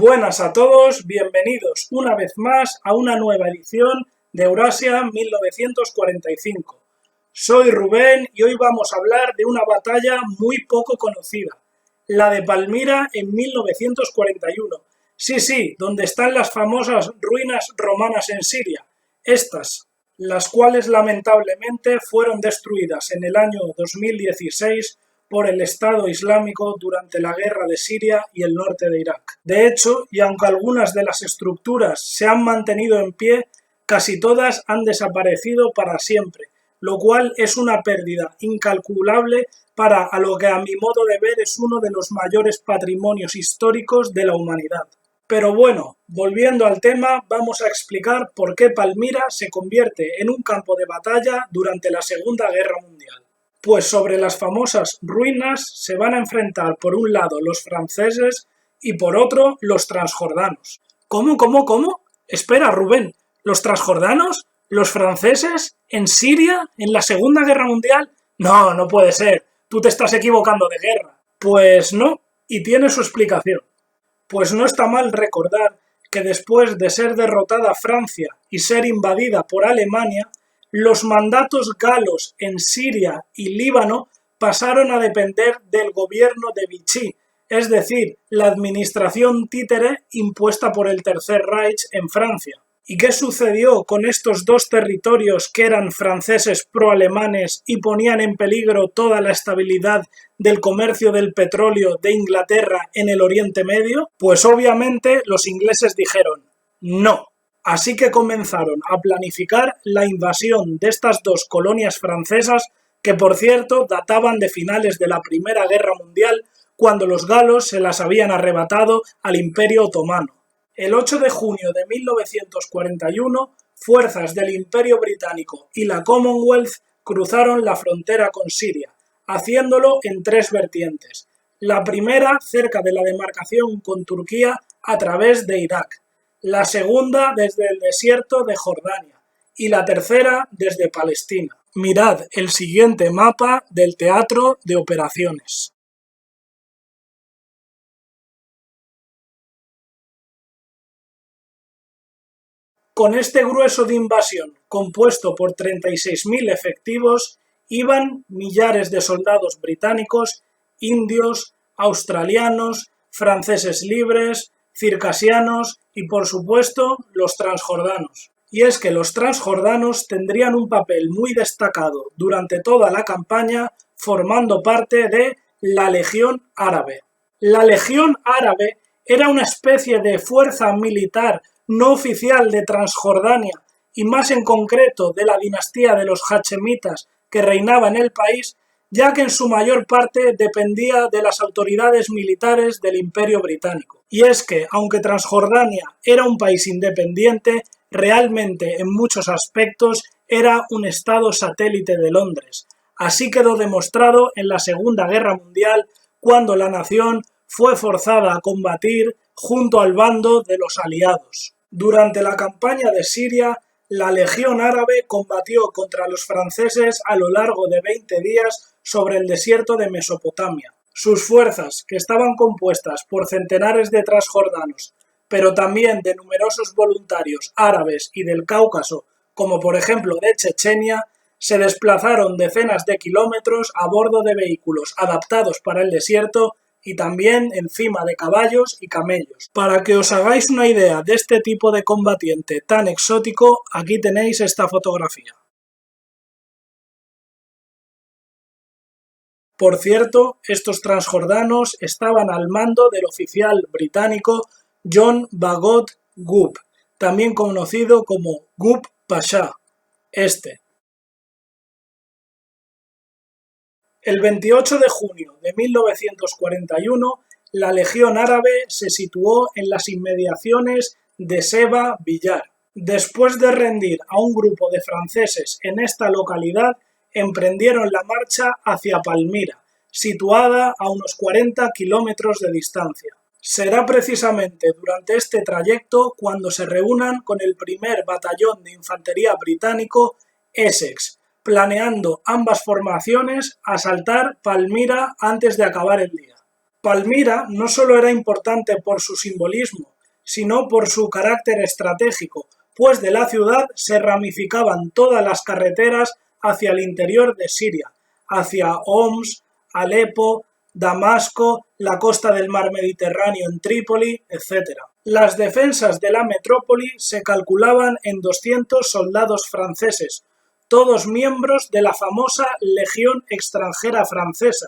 Buenas a todos, bienvenidos una vez más a una nueva edición de Eurasia 1945. Soy Rubén y hoy vamos a hablar de una batalla muy poco conocida, la de Palmira en 1941. Sí, donde están las famosas ruinas romanas en Siria, estas, las cuales lamentablemente fueron destruidas en el año 2016 por el Estado Islámico durante la guerra de Siria y el norte de Irak. De hecho, y aunque algunas de las estructuras se han mantenido en pie, casi todas han desaparecido para siempre, lo cual es una pérdida incalculable para a lo que a mi modo de ver es uno de los mayores patrimonios históricos de la humanidad. Pero bueno, volviendo al tema, vamos a explicar por qué Palmira se convierte en un campo de batalla durante la Segunda Guerra Mundial. Pues sobre las famosas ruinas se van a enfrentar por un lado los franceses y por otro los transjordanos. ¿Cómo? Espera, Rubén, ¿los transjordanos? ¿Los franceses? ¿En Siria? ¿En la Segunda Guerra Mundial? No puede ser, tú te estás equivocando de guerra. Pues no, y tiene su explicación. Pues no está mal recordar que después de ser derrotada Francia y ser invadida por Alemania, los mandatos galos en Siria y Líbano pasaron a depender del gobierno de Vichy, es decir, la administración títere impuesta por el Tercer Reich en Francia. ¿Y qué sucedió con estos dos territorios que eran franceses pro-alemanes y ponían en peligro toda la estabilidad del comercio del petróleo de Inglaterra en el Oriente Medio? Pues obviamente los ingleses dijeron no. Así que comenzaron a planificar la invasión de estas dos colonias francesas que, por cierto, databan de finales de la Primera Guerra Mundial, cuando los galos se las habían arrebatado al Imperio Otomano. El 8 de junio de 1941, fuerzas del Imperio Británico y la Commonwealth cruzaron la frontera con Siria, haciéndolo en tres vertientes. La primera cerca de la demarcación con Turquía a través de Irak, la segunda desde el desierto de Jordania y la tercera desde Palestina. Mirad el siguiente mapa del teatro de operaciones. Con este grueso de invasión, compuesto por 36.000 efectivos, iban millares de soldados británicos, indios, australianos, franceses libres, circasianos y, por supuesto, los transjordanos. Y es que los transjordanos tendrían un papel muy destacado durante toda la campaña, formando parte de la Legión Árabe. La Legión Árabe era una especie de fuerza militar no oficial de Transjordania y más en concreto de la dinastía de los hachemitas que reinaba en el país, ya que en su mayor parte dependía de las autoridades militares del Imperio Británico. Y es que, aunque Transjordania era un país independiente, realmente en muchos aspectos era un estado satélite de Londres. Así quedó demostrado en la Segunda Guerra Mundial, cuando la nación fue forzada a combatir junto al bando de los aliados. Durante la campaña de Siria, la Legión Árabe combatió contra los franceses a lo largo de 20 días sobre el desierto de Mesopotamia. Sus fuerzas, que estaban compuestas por centenares de transjordanos, pero también de numerosos voluntarios árabes y del Cáucaso, como por ejemplo de Chechenia, se desplazaron decenas de kilómetros a bordo de vehículos adaptados para el desierto y también encima de caballos y camellos. Para que os hagáis una idea de este tipo de combatiente tan exótico, aquí tenéis esta fotografía. Por cierto, estos transjordanos estaban al mando del oficial británico John Bagot Gup, también conocido como Gup Pasha. El 28 de junio de 1941, la Legión Árabe se situó en las inmediaciones de Seba Villar. Después de rendir a un grupo de franceses en esta localidad, emprendieron la marcha hacia Palmira, situada a unos 40 kilómetros de distancia. Será precisamente durante este trayecto cuando se reúnan con el primer batallón de infantería británico, Essex, planeando ambas formaciones asaltar Palmira antes de acabar el día. Palmira no solo era importante por su simbolismo, sino por su carácter estratégico, pues de la ciudad se ramificaban todas las carreteras hacia el interior de Siria, hacia Homs, Alepo, Damasco, la costa del mar Mediterráneo en Trípoli, etc. Las defensas de la metrópoli se calculaban en 200 soldados franceses, todos miembros de la famosa Legión extranjera francesa,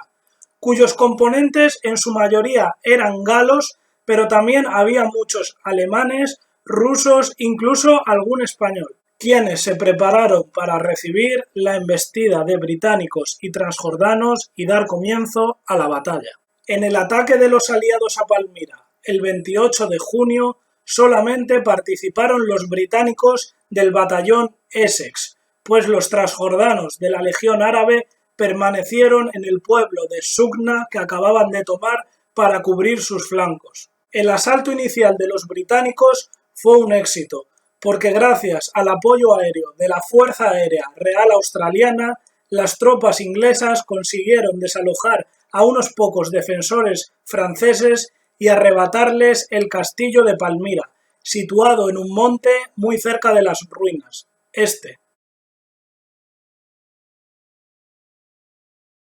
cuyos componentes en su mayoría eran galos, pero también había muchos alemanes, rusos, incluso algún español, quienes se prepararon para recibir la embestida de británicos y transjordanos y dar comienzo a la batalla. En el ataque de los aliados a Palmira, el 28 de junio, solamente participaron los británicos del batallón Essex, pues los transjordanos de la Legión Árabe permanecieron en el pueblo de Sugna que acababan de tomar para cubrir sus flancos. El asalto inicial de los británicos fue un éxito, porque gracias al apoyo aéreo de la Fuerza Aérea Real Australiana, las tropas inglesas consiguieron desalojar a unos pocos defensores franceses y arrebatarles el castillo de Palmira, situado en un monte muy cerca de las ruinas.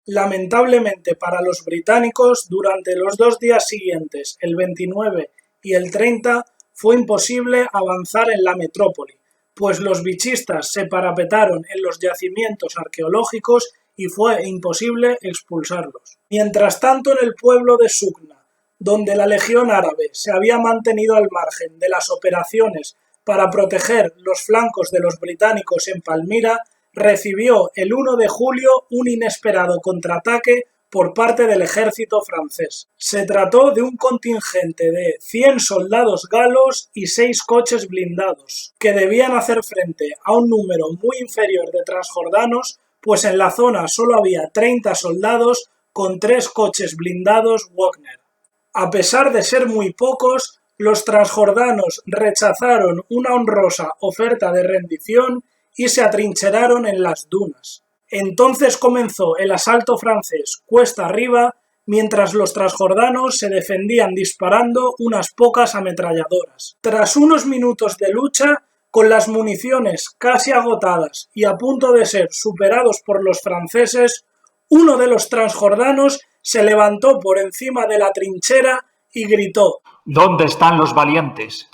Lamentablemente para los británicos, durante los 2 días siguientes, el 29 y el 30, fue imposible avanzar en la metrópoli, pues los vichistas se parapetaron en los yacimientos arqueológicos y fue imposible expulsarlos. Mientras tanto, en el pueblo de Sugna, donde la Legión Árabe se había mantenido al margen de las operaciones para proteger los flancos de los británicos en Palmira, recibió el 1 de julio un inesperado contraataque por parte del ejército francés. Se trató de un contingente de 100 soldados galos y 6 coches blindados, que debían hacer frente a un número muy inferior de transjordanos, pues en la zona solo había 30 soldados con 3 coches blindados Wagner. A pesar de ser muy pocos, los transjordanos rechazaron una honrosa oferta de rendición y se atrincheraron en las dunas. Entonces comenzó el asalto francés cuesta arriba, mientras los transjordanos se defendían disparando unas pocas ametralladoras. Tras unos minutos de lucha, con las municiones casi agotadas y a punto de ser superados por los franceses, uno de los transjordanos se levantó por encima de la trinchera y gritó: ¿Dónde están los valientes?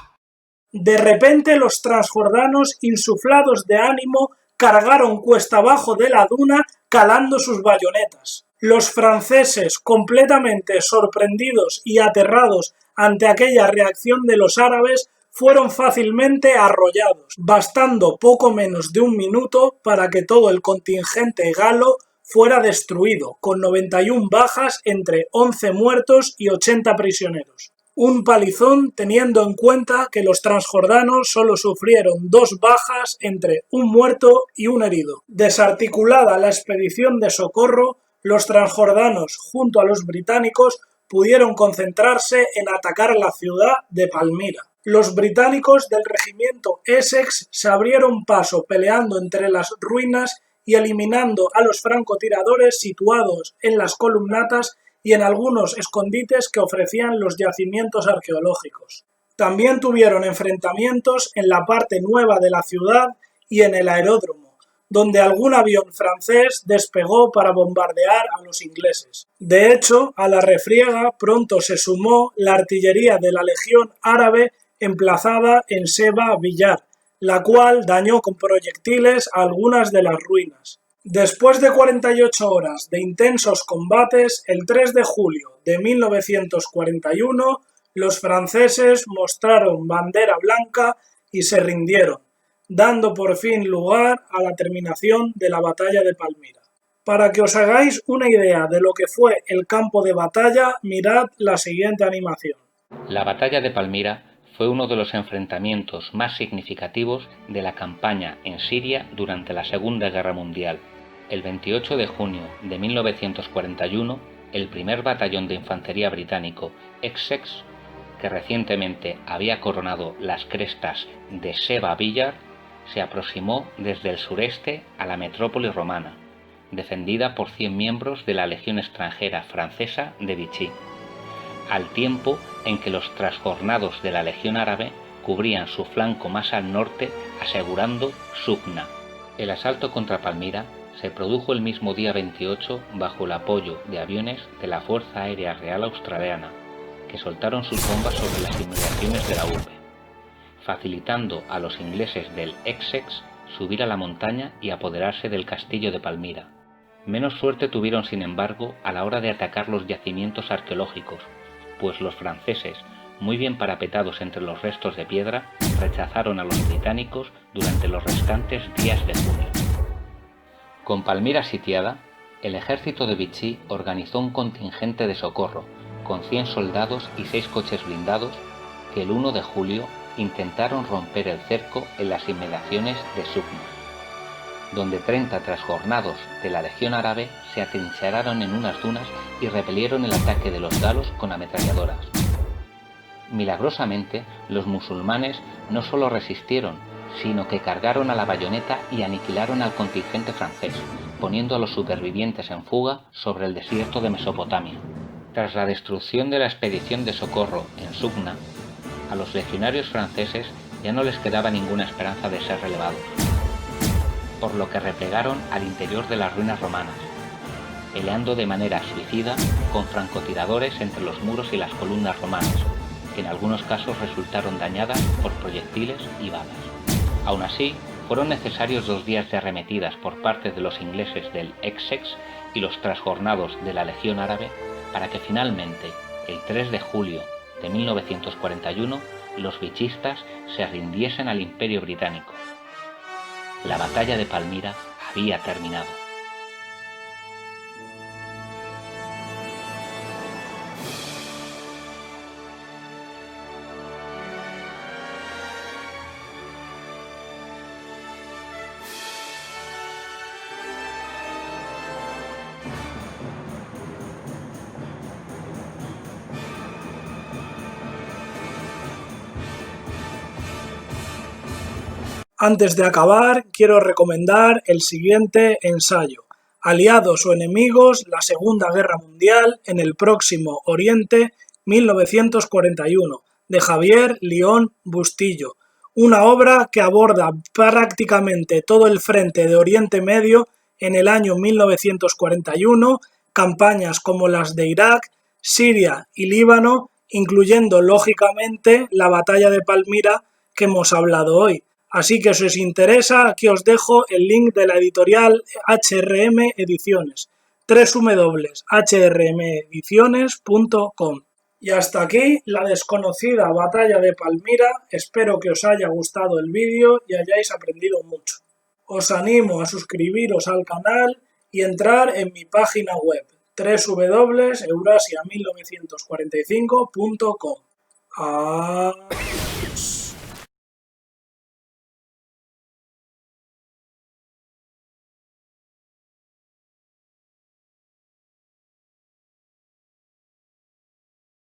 De repente los transjordanos, insuflados de ánimo, cargaron cuesta abajo de la duna calando sus bayonetas. Los franceses, completamente sorprendidos y aterrados ante aquella reacción de los árabes, fueron fácilmente arrollados, bastando poco menos de un minuto para que todo el contingente galo fuera destruido, con 91 bajas entre 11 muertos y 80 prisioneros. Un palizón teniendo en cuenta que los transjordanos solo sufrieron 2 bajas entre un muerto y un herido. Desarticulada la expedición de socorro, los transjordanos junto a los británicos pudieron concentrarse en atacar la ciudad de Palmira. Los británicos del regimiento Essex se abrieron paso peleando entre las ruinas y eliminando a los francotiradores situados en las columnatas y en algunos escondites que ofrecían los yacimientos arqueológicos. También tuvieron enfrentamientos en la parte nueva de la ciudad y en el aeródromo, donde algún avión francés despegó para bombardear a los ingleses. De hecho, a la refriega pronto se sumó la artillería de la Legión Árabe emplazada en Seba Villar, la cual dañó con proyectiles a algunas de las ruinas. Después de 48 horas de intensos combates, el 3 de julio de 1941, los franceses mostraron bandera blanca y se rindieron, dando por fin lugar a la terminación de la batalla de Palmira. Para que os hagáis una idea de lo que fue el campo de batalla, mirad la siguiente animación. La batalla de Palmira fue uno de los enfrentamientos más significativos de la campaña en Siria durante la Segunda Guerra Mundial. El 28 de junio de 1941, el primer batallón de infantería británico Essex, que recientemente había coronado las crestas de Seba Villar, se aproximó desde el sureste a la metrópoli romana, defendida por 100 miembros de la Legión extranjera francesa de Vichy. al tiempo en que los trasjornados de la Legión Árabe cubrían su flanco más al norte, asegurando Sukhna. El asalto contra Palmira se produjo el mismo día 28 bajo el apoyo de aviones de la Fuerza Aérea Real Australiana, que soltaron sus bombas sobre las inmediaciones de la urbe, facilitando a los ingleses del Essex subir a la montaña y apoderarse del castillo de Palmira. Menos suerte tuvieron, sin embargo, a la hora de atacar los yacimientos arqueológicos, pues los franceses, muy bien parapetados entre los restos de piedra, rechazaron a los británicos durante los restantes días de junio. Con Palmira sitiada, el ejército de Vichy organizó un contingente de socorro, con 100 soldados y 6 coches blindados, que el 1 de julio intentaron romper el cerco en las inmediaciones de Sukhna, donde 30 trasjornados de la Legión Árabe se atrincheraron en unas dunas y repelieron el ataque de los galos con ametralladoras. Milagrosamente, los musulmanes no solo resistieron, sino que cargaron a la bayoneta y aniquilaron al contingente francés, poniendo a los supervivientes en fuga sobre el desierto de Mesopotamia. Tras la destrucción de la expedición de socorro en Sukhna, a los legionarios franceses ya no les quedaba ninguna esperanza de ser relevados, por lo que replegaron al interior de las ruinas romanas, peleando de manera suicida con francotiradores entre los muros y las columnas romanas, que en algunos casos resultaron dañadas por proyectiles y balas. Aún así, fueron necesarios 2 días de arremetidas por parte de los ingleses del Essex y los trasjornados de la Legión Árabe para que finalmente, el 3 de julio de 1941, los vichistas se rindiesen al Imperio Británico. La batalla de Palmira había terminado. Antes de acabar, quiero recomendar el siguiente ensayo: Aliados o enemigos, la Segunda Guerra Mundial en el Próximo Oriente, 1941, de Javier Lión Bustillo. Una obra que aborda prácticamente todo el frente de Oriente Medio en el año 1941, campañas como las de Irak, Siria y Líbano, incluyendo lógicamente la batalla de Palmira que hemos hablado hoy. Así que si os interesa, aquí os dejo el link de la editorial HRM Ediciones, www.hrmediciones.com. Y hasta aquí la desconocida batalla de Palmira. Espero que os haya gustado el vídeo y hayáis aprendido mucho. Os animo a suscribiros al canal y entrar en mi página web www.eurasia1945.com. Adiós.